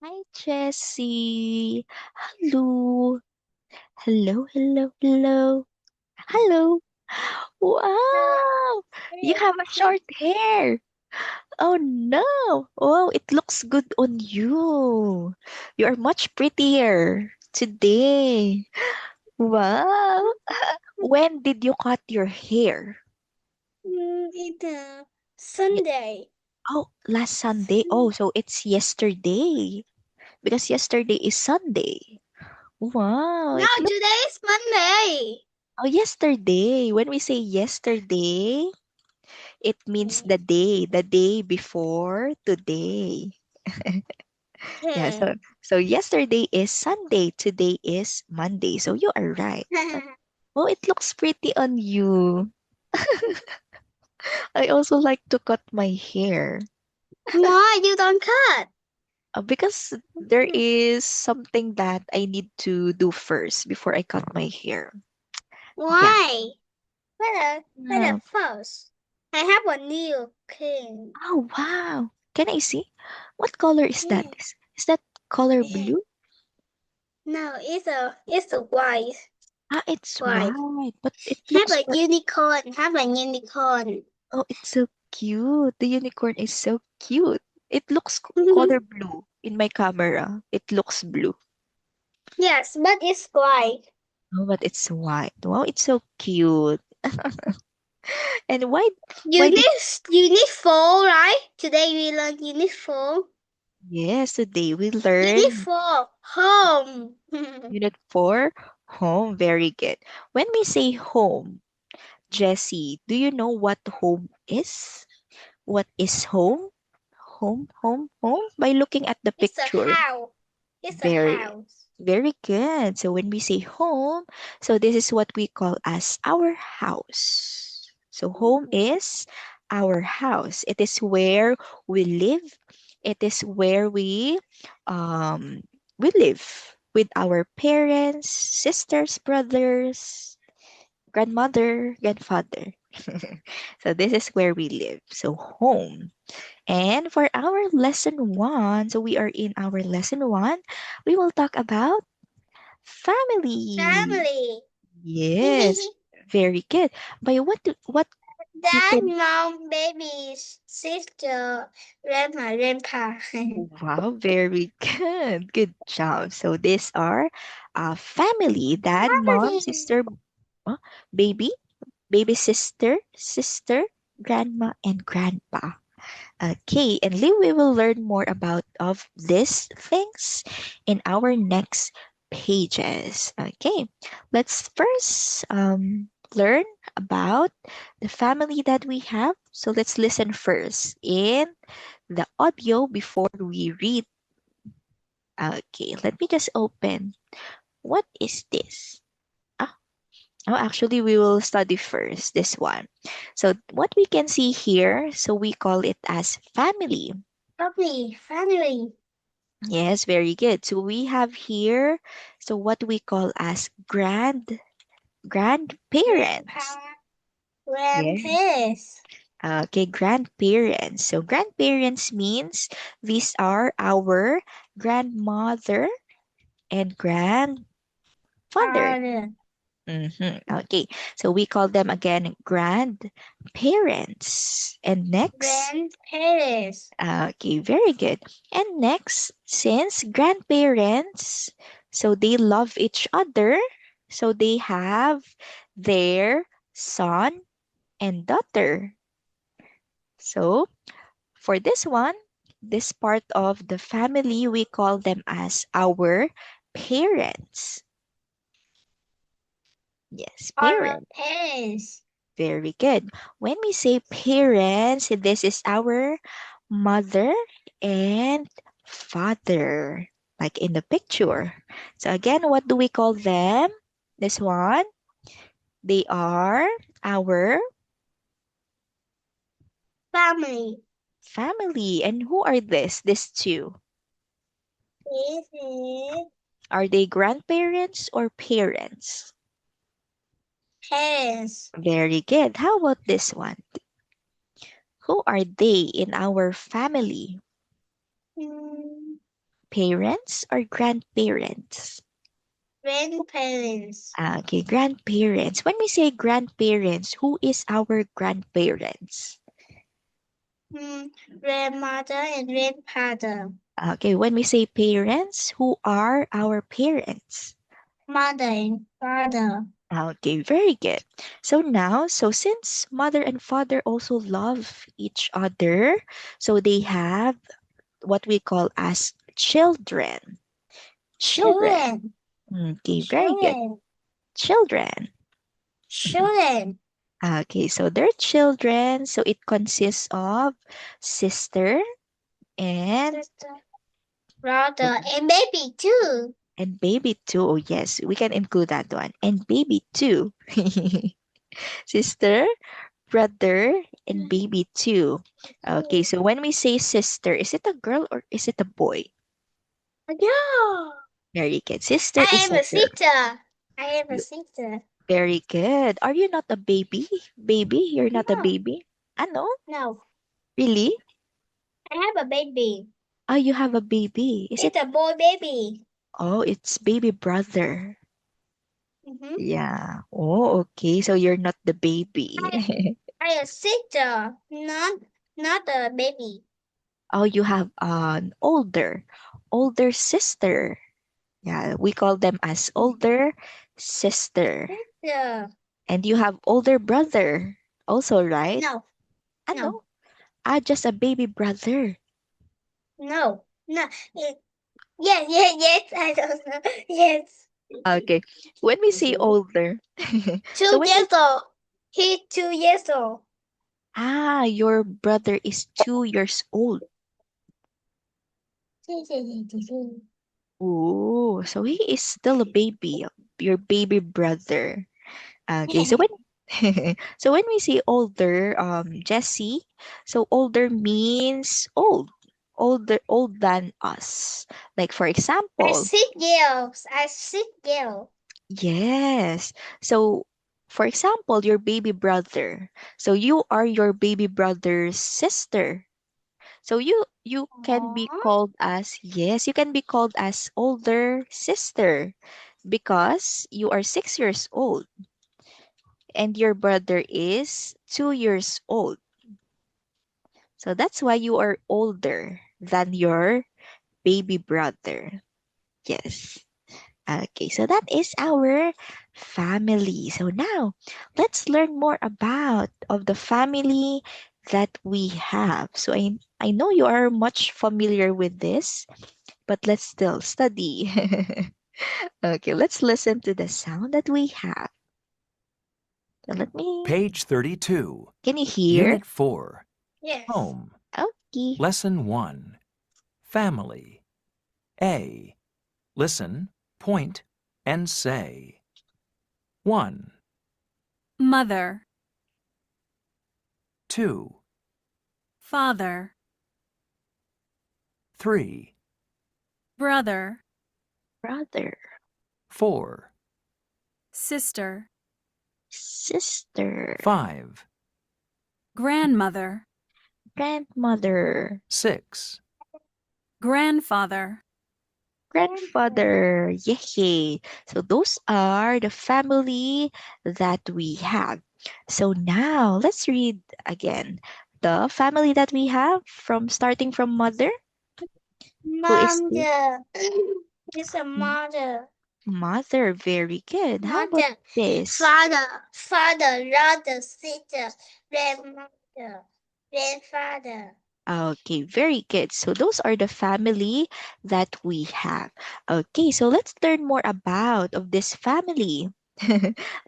Hi, Jessie. Hello. Hello, hello, hello. Hello. Uh, Wow. You have a short hair. Oh no. Oh, it looks good on you. You are much prettier today. Wow. When did you cut your hair? it's Ye- Sunday. Oh, last Sunday. Oh, so it's yesterday. Because yesterday is Sunday. Wow, No, it looks. today is Monday. Oh, yesterday. When we say yesterday, it means the day before today. Yeah, Okay. so yesterday is Sunday, today is Monday. So you are right. Oh, it looks pretty on you. I also like to cut my hair Why you don't cut? because there is something that I need to do first before I cut my hair. Yeah. Why? What a Wow. false. I have a new king. Oh, wow. Can I see? What color is that? Is that color blue? No, it's a white. Ah, it's White. white, but it Have looks a unicorn. Have a unicorn. oh, it's so cute. The unicorn is so cute. It looks color blue in my camera. It looks blue. Yes, but it's white. Oh, but it's white. Wow, it's so cute. And why You did need you need four, right? Today we learn you need four. yes, today we You need learn four. Home. unit 4, home. Very good. When we say home, Jessie, do you know what home is? What is home? Home. By looking at the It's a picture. house. It's a Very, house. very good. So when we say home, so this is what we call as our house. So home is our house. It is where we live. It is where we live with our parents, sisters, brothers, grandmother, grandfather. So this is where we live. So home. And for our lesson one, so we are in our lesson one, we will talk about family. Family. Yes, very good. By what you Dad, can mom, baby, sister, grandma, grandpa. wow, very good. Good job. So these are family, dad, mom, Family. sister, uh, baby, baby sister, grandma, and grandpa. Okay, and we will learn more about of these things in our next pages. Okay, let's first learn about the family that we have. So let's listen first in the audio before we read. Okay, let me just open. What is this? Ah, oh, actually, we will study first this one. So what we can see here, so we call it as family. Family. Yes, very good. So we have here, so what we call as grandparents. Grandpa, Yeah. grandparents. Okay, grandparents. So grandparents means these are our grandmother and grandfather. Father. Okay, so we call them again grandparents. And next, Grandparents. okay, very good. And next, since grandparents, so they love each other, so they have their son and daughter. So for this one, this part of the family, we call them as our parents. Yes, Our parents. parents. Very good. When we say parents, this is our mother and father, like in the picture. So again, what do we call them? This one, they are our Family. family. And who are this? These two. This is Are they grandparents or parents? parents. Very good. How about this one? Who are they in our family? Mm, parents or grandparents? Grandparents. Okay, grandparents. When we say grandparents, who is our grandparents? Grandmother and grandfather. Okay, when we say parents, who are our parents? Mother and father. Okay, very good. So now, since mother and father also love each other, so they have what we call as children. Children. Children. Okay, very good. Children. Children. Children. Okay, so they're children. So it consists of sister and Sister. Brother and baby too. baby too. Oh yes, we can include that one. And baby too. Sister, brother, and baby too. Okay, so when we say sister, is it a girl or is it a boy? Yeah. Very good. Sister I is am a a girl. sister. I am a You- sister. Very good. Are you not a baby? Baby, you're not a No. baby? Ah, no? No. Really? I have a baby. Oh, you have a baby. Is it? It's a boy baby. Oh, it's baby brother. Mm-hmm. Yeah. Oh, okay. So you're not the baby. I a sister, not a baby. Oh, you have an older sister. Yeah, we call them as older sister. Sister. And you have older brother also, right? No. Ah, No. no. Ah, just a baby brother. No. No. Yes. I don't know. Yes. Okay. When we say older, so Two when we, years old. He's 2 years old. your brother is 2 years old. Oh, so he is still a baby, your baby brother. Okay, so when so when we say older, Jesse, so older means old than us. Like for I example, 6 years. I 6 years. yes. So for example, your baby brother. So you are your baby brother's sister. So you can be Aww. called as, yes, you can be called as older sister because you are 6 years old and your brother is 2 years old. So that's why you are older than your baby brother. Yes. Okay, so that is our family. So now let's learn more about of the family that we have. So I know you are much familiar with this, but let's still study. Okay, let's listen to the sound that we have. So let me, Page 32, can you hear? Unit 4, Yes. Home. Okay. Lesson 1, Family. A. Listen, point, and say. 1, Mother, 2, father, 3, brother, Brother, 4, sister, sister, 5, grandmother, grandmother, 6, grandfather. grandfather. Yay. So those are the family that we have. So now let's read again the family that we have from starting from mother. Who is this? Mother. It's a mother. Mother. Very good. How about Mother. this? Father, brother, sister, grandmother, grandfather. Okay, very good. So those are the family that we have. Okay, so let's learn more about of this family.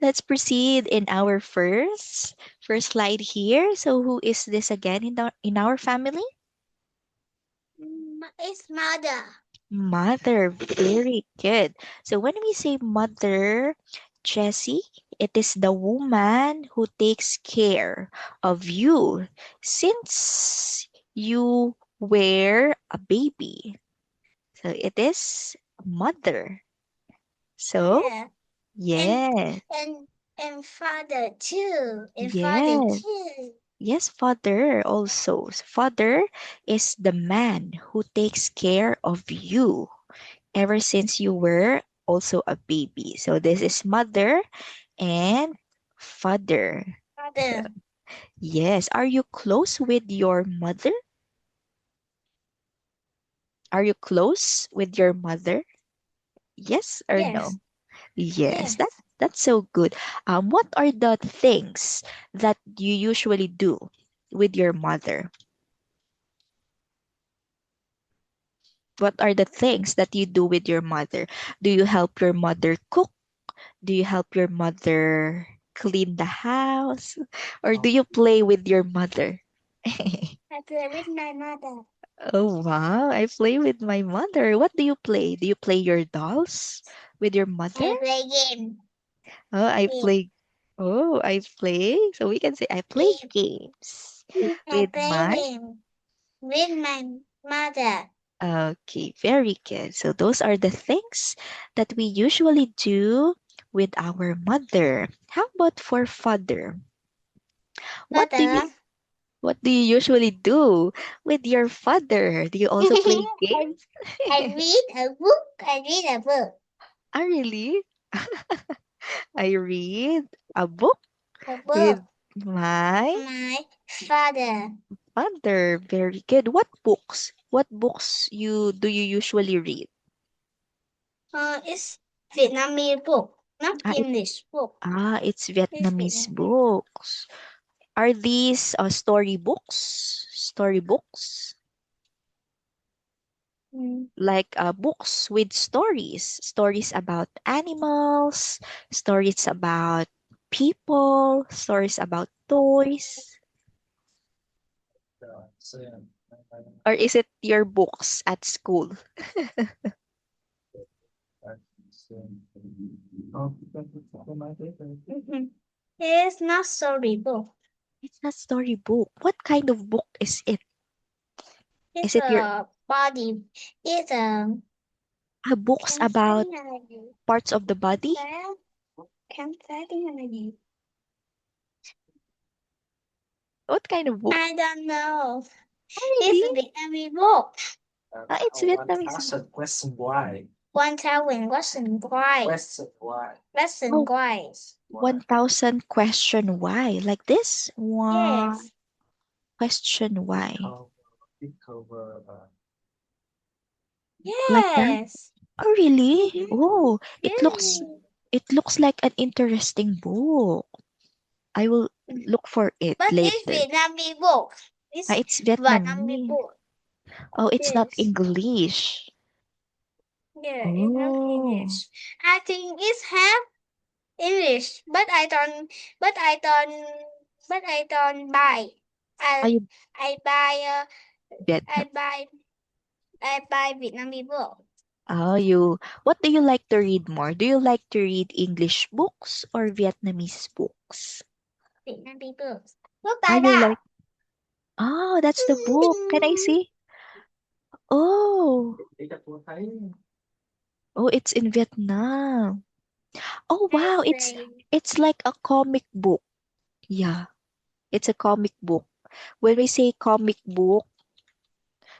Let's proceed in our first slide here. So who is this again in our family? It's mother. Mother. Very good. So when we say mother, Jessie, it is the woman who takes care of you since you were a baby. So it is mother. So Yeah. And yes, and father too. And father yes, too. Yes, father also. So father is the man who takes care of you ever since you were also a baby. So this is mother and father. So, Father. yes, are you close with your mother? Are you close with your mother? Yes or Yes. no? Yes, Yes. that's so good. What are the things that you usually do with your mother? What are the things that you do with your mother? Do you help your mother cook? Do you help your mother clean the house? Or do you play with your mother? I play with my mother. Oh wow, I play with my mother. What do you play? Do you play your dolls with your mother? I play game. Oh, I Game. play. Oh, I play. So we can say I play Game. games I with play my. game with my mother. Okay, very good. So those are the things that we usually do with our mother. How about for father? What do you Father. what do you usually do with your father? Do you also play I, games? I read a book. I read a book. Ah, really? I read a book A with book. my My father. father. Very good. What books? What books you usually read? It's Vietnamese book, not Ah, English book. it's It's Vietnamese Vietnamese. books. Are these story books? Story books? Mm. Like books with stories. Stories about animals, stories about people, stories about toys. Or is it your books at school? Mhm. It's not story book. It's not storybook. What kind of book is it? Is It's it your a body. It's a books can about fighting energy. parts of the body? That can fighting energy. What kind of book? I don't know. Oh, It's really? a Vietnamese book. It's Vietnamese book. 1,000 question why? Lesson Oh, why? 1,000 question why? Like this? One Yes. question why? Like that? Yes. Oh, really? Mm-hmm. Oh, Really. it looks like an interesting book. I will look for it But it's later. Vietnamese book. It's It's Vietnamese Vietnamese. book. Oh, it's not Yes. English. Yeah, it's not Oh, English. I think it's half English, but I don't. But I don't. But I don't buy. are I you I buy. I Vietnam? buy. I buy Vietnamese book. Oh, what do you like to read more? Do you like to read English books or Vietnamese books? Vietnamese books. Look Are like you that. like, oh, that's the book. Can I see? Oh, oh, it's in Vietnam. Oh, I wow, say. it's like a comic book. Yeah, it's a comic book. When we say comic book,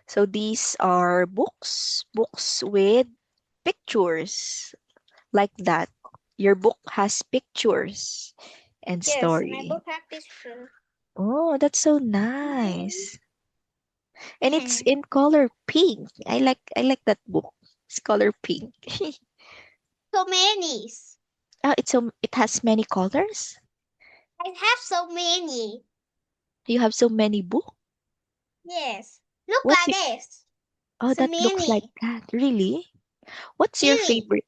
so these are books with pictures like that. Your book has pictures and Yes, my story. book have picture. Oh, that's so nice. And it's in color pink. I like that book. It's color pink. So many. It has many colors. I have so many. You have so many books. Yes. Look What's like it? this. Oh, So that looks like many. that. Really? What's your Really. favorite?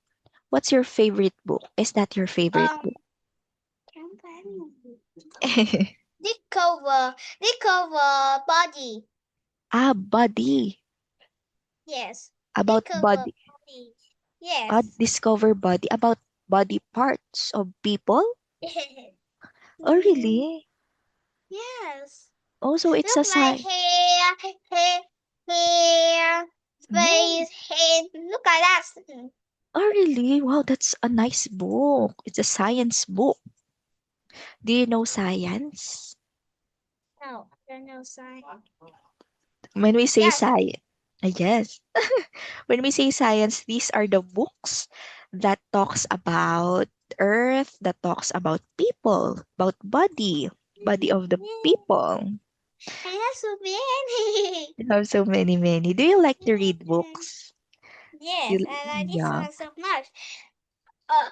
What's your favorite book? Is that your favorite book? Um. Can't find it. This cover body. Body. Yes. This About cover body. body. Yes. Discover body. About body parts of people. Oh, Mm, really? yes. Also, it's Look a like sign. hair, Oh, face, head. Look like that. oh, really? Wow, that's a nice book. It's a science book. Do you know science? No, I don't know science. When we say Yes. science, yes. When we say science, these are the books that talks about earth, that talks about people, about body of the people. I have so many. You have so many. Do you like to read books? Yes, You, I like this yeah. one so much. Uh,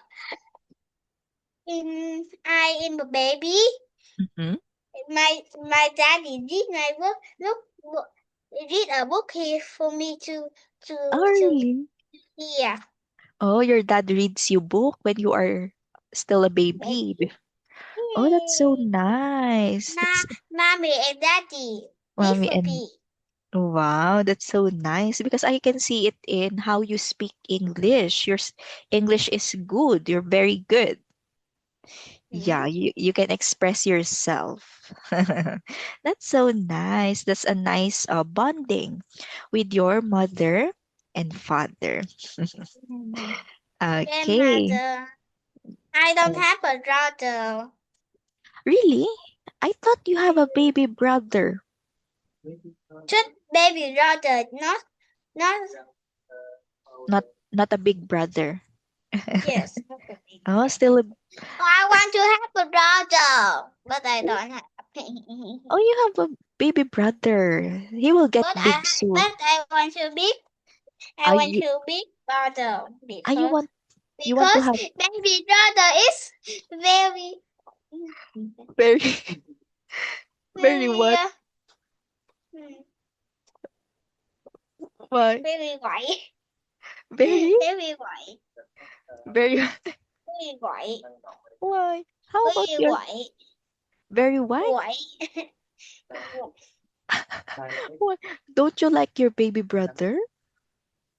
in the baby, Mm-hmm. my daddy read my book. Look, read a book here for me to Oh, to really? hear. Oh, your dad reads you book when you are still a baby. Baby. Oh, that's so Yay. nice. That's Mommy and daddy read mommy for and me. wow, that's so nice because I can see it in how you speak English. Your English is good. You're very good. Yeah, you can express yourself. That's so nice. That's a nice bonding with your mother and father. Okay. Grandmother. I don't Oh, have a brother. really? I thought you have a baby brother. Just baby brother, not Not a big brother. yes. Oh, still a I want to have a brother, but I don't have. oh, you have a baby brother. He will get but big soon. I want to be I Are want you to be brother are you want to because have baby brother is very very very very what? hmm, Why? very white, Very very white, very very white, why? How about very your white, very white? white. What? Don't you like your baby brother?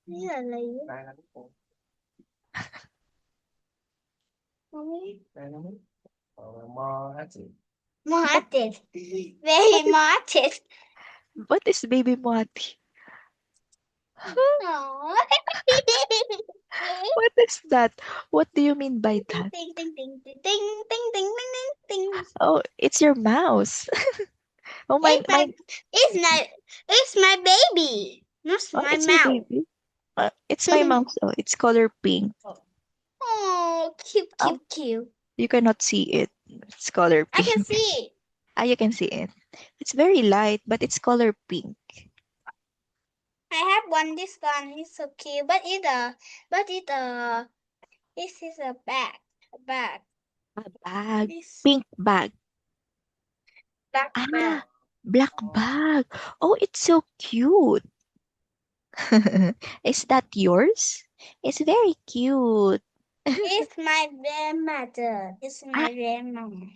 Really? Martin, What very is Martin. what is baby Mati? Aww. What is that? What do you mean by Ding that? ding ding ding ding ding ding ding ding ding. Oh, it's your mouse. Oh, It's my mine. it's my it's my baby, not Oh, my it's your mouth. baby. It's my mouse. Oh, it's color pink. Oh, cute, Oh, cute, cute. you cannot see it. It's color I can pink. see. Ah, you can see it. It's very light, but it's color pink. I have one. This one is so cute, but this is a bag. A bag. A bag. This Pink bag. black bag. Ah, black bag. Oh, it's so cute. Is that yours? It's very cute. It's my grandmother. It's Ah, my grandmother.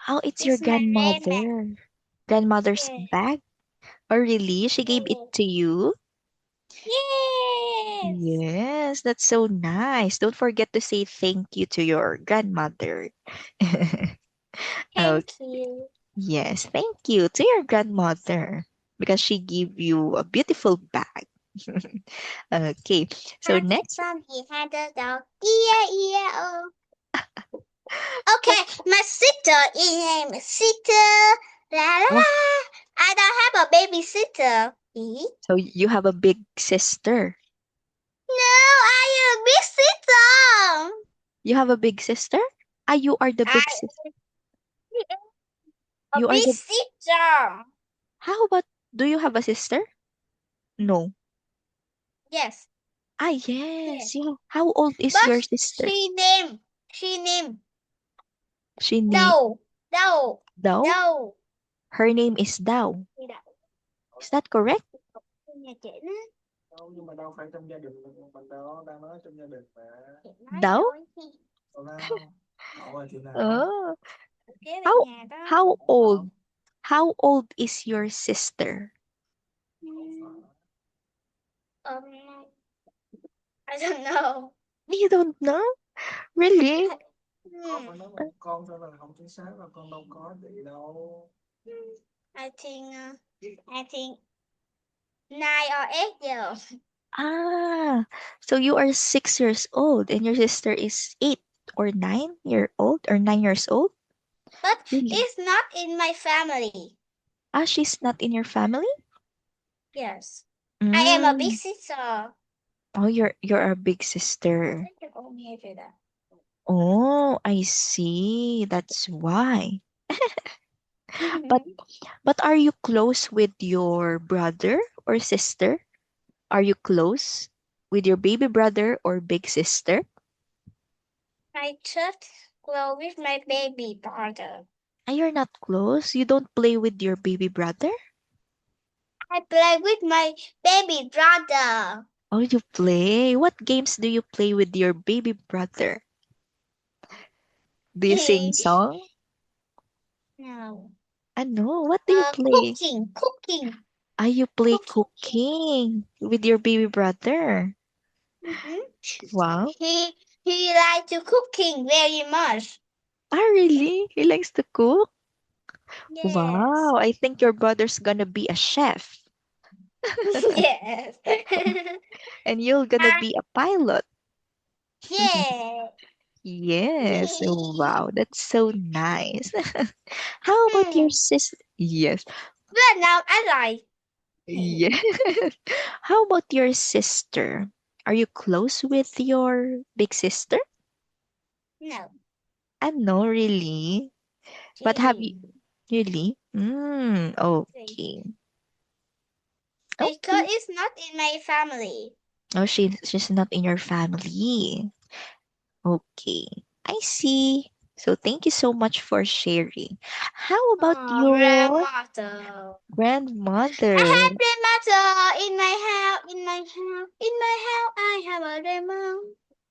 oh, it's your It's my grandma. grandmother. Grandmother's Yeah. bag? Oh, really? She gave it to you? Yes. Yes, that's so nice. Don't forget to say thank you to your grandmother. Oh, Thank you. yes, thank you to your grandmother because she gave you a beautiful bag. Okay, so Had the next, sun, he had the dog. Oh. what? Okay, my sister is name is sister. La la Oh, la. I don't have a babysitter. so you have a big sister. No, I am a big sister. You have a big sister? Ah, you are the big I sister. a You are big the. sister. How about? Do you have a sister? No. Yes, Ah, yes. yes. You. How old is your But sister? she named She need Dow. Dow. Dao. Dow. Her name is Dao. Is that correct? Nhà chị nó Nhưng mà đâu phải trong gia đình mình đó, đang nói trong gia đình mà. chị nói Dao? thôi. Đâu nào? Cậu ơi, chị nào? Oh. Kế về How nhà đó. how old? How old is your sister? Um, I don't know. You don't know? Really? Con phải nói một con thôi là không chính xác, là con đâu có vậy đâu. I think 9 or 8 years. Ah, so you are 6 years old and your sister is 8 or 9 year old or 9 years old? But Really? it's not in my family. Ah, she's not in your family? Yes. I am a big Mm. sister. Oh, you're a big sister. But Oh, I see. That's why. But are you close with your brother or sister? Are you close with your baby brother or big sister? I just grow with my baby brother. Ah, you're not close. You don't play with your baby brother? I play with my baby brother. Oh, you play. What games do you play with your baby brother? Do you sing song? No. No. What do you play? Cooking. Ah, you play Cooking. cooking with your baby brother. Mm-hmm. Wow. He likes to cooking very much. Ah, really? He likes to cook? Yes. Wow. I think your brother's gonna be a chef. Yes. And you're gonna Ah, be a pilot. yeah. Yes. Wow. That's so nice. How about your Hmm. sis? Yes. But now I like. Yes. How about your sister? Are you close with your big sister? No. No, really. But have you Chili. really? Okay. Because Okay. it's not in my family. Oh, she's not in your family. Okay. I see. So thank you so much for sharing. How about Oh, your grandmother. I grandmother? have grandmother in my house. I have a grandma.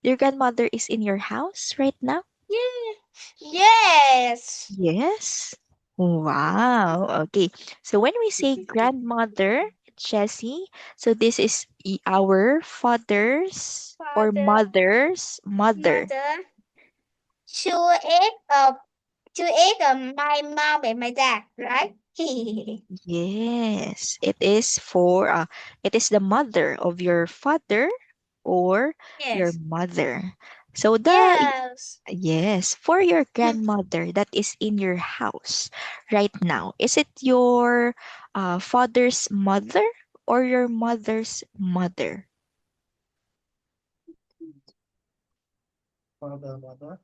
Your grandmother is in your house right now? Yeah. Yes. Yes. Wow. Okay. So when we say grandmother, Jessie, so this is our father's or Father, mother's mother. mother. To eat my mom and my dad, right? Yes. It is the mother of your father or your Yes. mother. So Yes. yes, for your grandmother that is in your house right now, is it your father's mother or your mother's mother? Father, mother.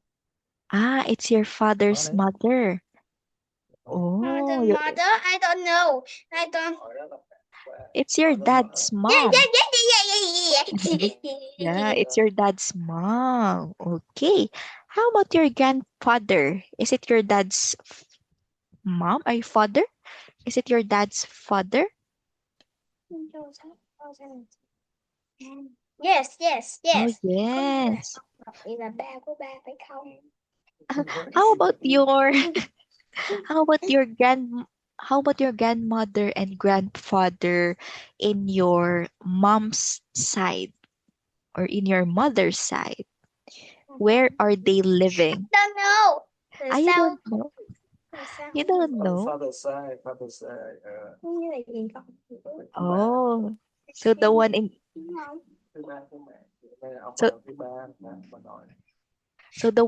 Ah, it's your father's Honest. mother. Mother, Oh, mother. I don't know. I don't. it's your Father, mother. dad's Yeah, mom. yeah, yeah, yeah, yeah, yeah, Yeah, yeah. it's your dad's mom. Okay. How about your grandfather? Is it your dad's mom or father? Is it your dad's father? Yes, yes, Oh, yes. Con là yes. vậy là ba của ba phải không? How about your how about your how about your grandmother and grandfather in your mom's side or in your mother's side? Where are they living? Don't know. Tại You sao? don't know. Tại sao You không được? don't know. Father side, father side. Như là gì con? Thứ ba, Oh, so the one in Đúng không? thứ ba của mẹ. Đây là ông bà so thứ ba bà nội. so the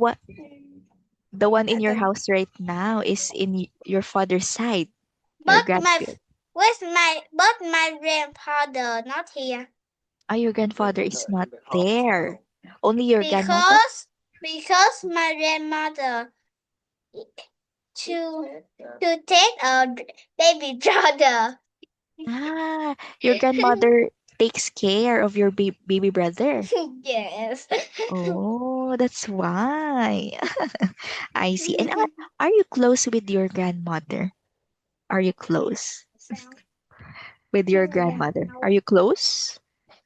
one in I your don't. house right now is in your father's side, your But my grandparents. but my grandfather not here Your grandfather is not there. Only your grandmother. because my grandmother to take a baby brother. Your grandmother takes care of your baby brother. Yes. Oh, that's why. I see. And are you close with your grandmother? Are you close Sao? with your grandmother? Are you close?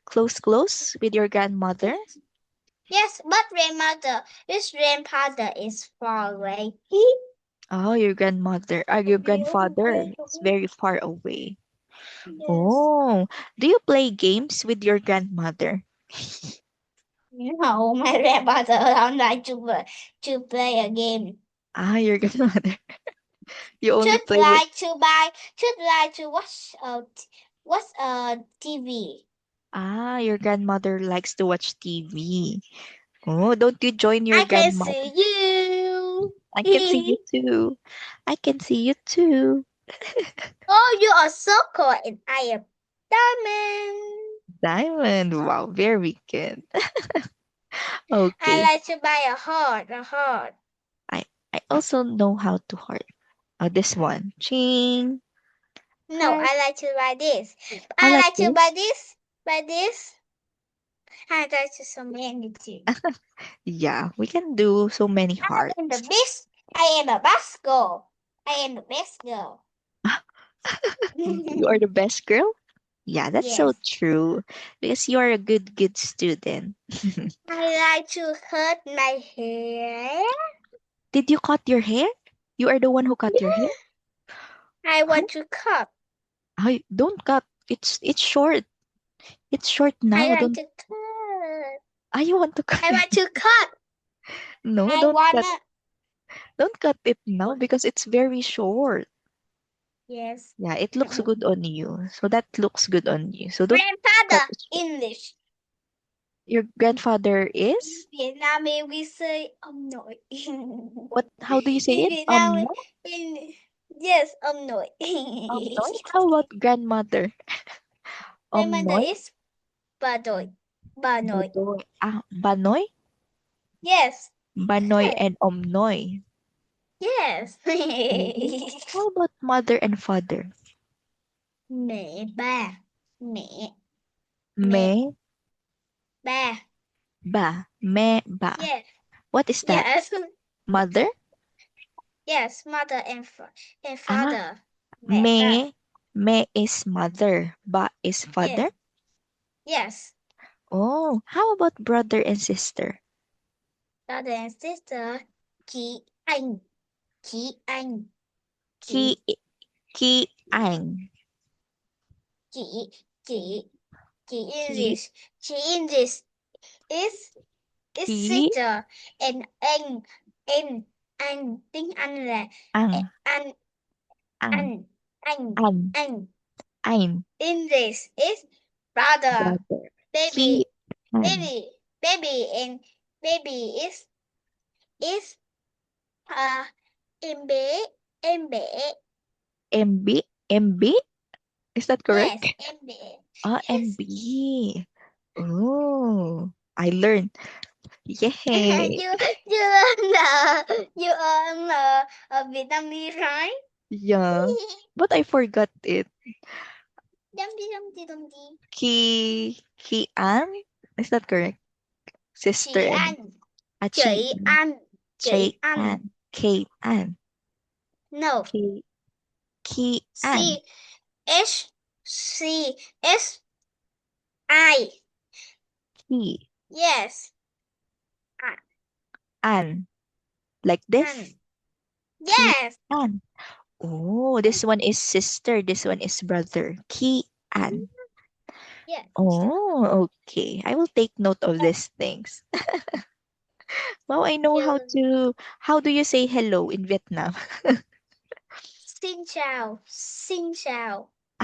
Close with your grandmother? Yes, but his grandfather is far away. Oh, your grandfather is very far away. Yes. Oh, do you play games with your grandmother? No, my grandfather don't like to play a game. Your grandmother. You only Should play with. like to buy. Should like to watch TV. Your grandmother likes to watch TV. Oh, don't you join your I can grandmother? see you. I can see you too. I can see you too. Oh, you are circle and I am diamond. Diamond. Wow, very good. I Okay. like to buy a heart, a heart. I I also know how to heart. Oh, this one. Ching. No, Heart. I like to buy this. I I like like to this. buy this. I like to so many too. Yeah, we can do so many I am the hearts. best. I am the best girl. I am the best girl. You are the best girl? Yeah, that's so Yes. true. Because you are a good student. I like to cut my hair. Did you cut your hair? You are the one who cut your hair? I Huh? want to cut. Don't cut. It's short. It's short I now. want Don't to cut. you want to cut I it? want to cut. No, I wanna. don't cut it now because it's very short. Yes. Yeah, it looks good on you. So that looks good on you. So don't cut Grandfather, it short. English. Your grandfather is Việt Nam we say ông nội. how do you say In it? Việt Nam, No? in yes, ông nội. Noy? How about grandmother? Grandmother Noy? is bà nội. Bà nội. Badoy. Banoy? Yes. Banoy Yes. and Omnoy. Yes. Oh, how about mother and father? Mẹ bà. Mẹ. Me, Mẹ bà. ba. Yes. What is that? Yes. Mother? Yes. Mother and Ah, father. Mẹ bà. me is mother. Ba is Yes. father. Yes. Oh, how about brother and sister? Brother and sister. Chị anh. Chị anh. Ki, Chị. ki, ang. Chị. Chị. Chị in Ki, this. Chị in this is ki, sister and anh tiếng Anh là ang, anh ang, anh anh an, anh ein, English is brother brother. Ki, baby an, baby baby and baby is uh em bé em bé MB, MB? Is that yes correct? em bé Ah, yes MB. Oh, I learned. Yay. you are a Vietnamese right? Yeah, but I forgot it. Dumpty dumpty. Ki An? Is that correct? Sister Chị and Anh Chi chị Anh chị Che Anh An. Kate An. no Ki An. C S C S I Ki yes An. Like Anh this? Ki yes An. Oh, this one is sister. This one is brother. Ki An. yes Oh, okay. I will take note of these things. Wow, I know you how do you say hello in Vietnam? xin chào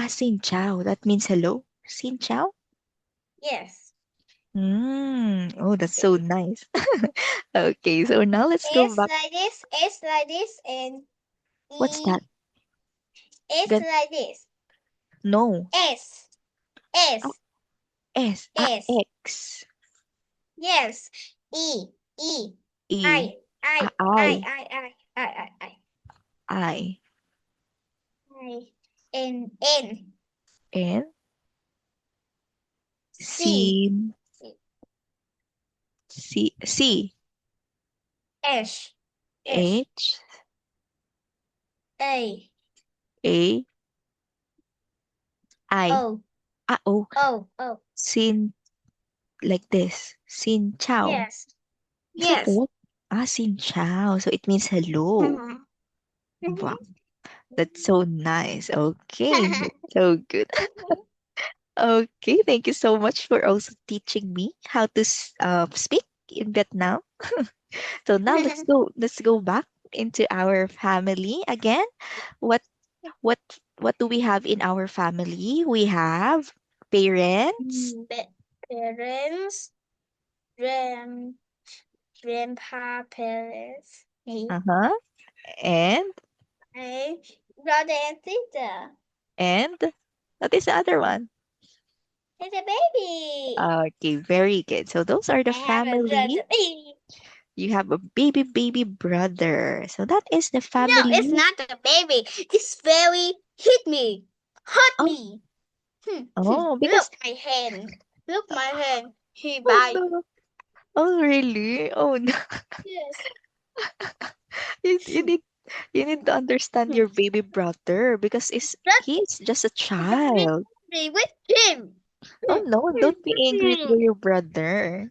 Xin chào. That means hello. Xin chào. yes Oh, that's so nice. Okay, so now let's go back. S like this and What's E that? S Gan- like this no. S Ah, S S. S X. yes E E E. I. I. I N N. C C. C. C. S S H. A A. I. O Oh. O Sin. Like this. Sin chào. yes Is that yes correct? Sin chào. So it means hello. Wow. That's so nice. Okay. That's so good. Okay. Thank you so much for also teaching me how to speak in Vietnam. So now let's go back into our family again. What what what do we have in our family? We have parents. Parents, grand, grandpa, parents, me, Uh-huh. And and brother and sister. And what is the other one? It's a baby. Okay, very good. So those are the I have a family. brother. Baby. You have a baby brother. So that is the No, it's family. not a baby. It's very hit me. Hurt Oh, me. because Look my hand. Look my hand. He oh bite. no. Oh really? Oh no. Yes. You need to understand your baby brother because Just he's just a be child. angry with him. Oh no, don't be angry to your brother.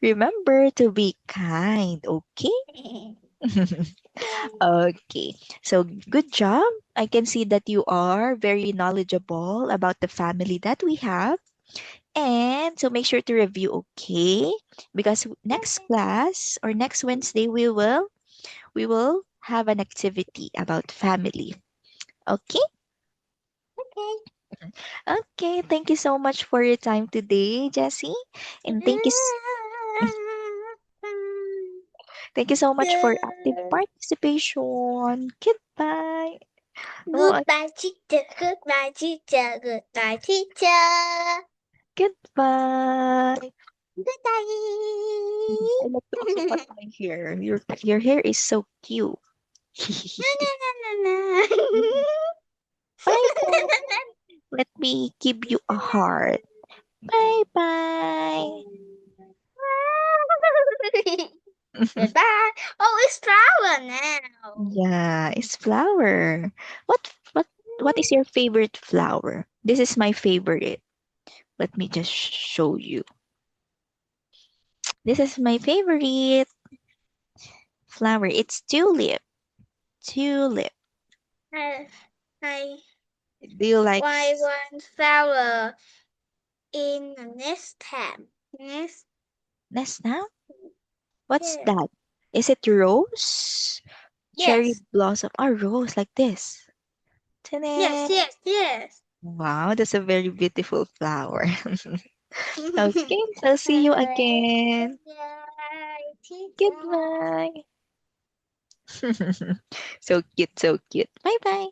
Remember to be kind, okay? Okay. So good job. I can see that you are very knowledgeable about the family that we have. And so make sure to review, okay? Because next class or next Wednesday we will have an activity about family. Okay? Okay. Okay, thank you so much for your time today, Jessie. And thank you so much for active participation. Goodbye. Oh, Goodbye, teacher. Goodbye, teacher. Goodbye, teacher. goodbye. I like to also cut Goodbye. my hair. Your hair is so cute. Bye bye. Let me give you a heart. Bye bye. Goodbye. Oh, it's flower now. Yeah, it's flower. What is your favorite flower? This is my favorite. Let me just show you. This is my favorite flower. It's tulip. Tulip. I, I, Do you like I want flower in a nest tab. Nest. nest now? What's Yeah. that? Is it rose? Cherry Yes. blossom. Oh, rose like this. Yes. Ta-da! Yes. Yes. Wow, that's a very beautiful flower. Okay, so see you again. Goodbye, teacher. Goodbye. So cute, so cute. Bye bye.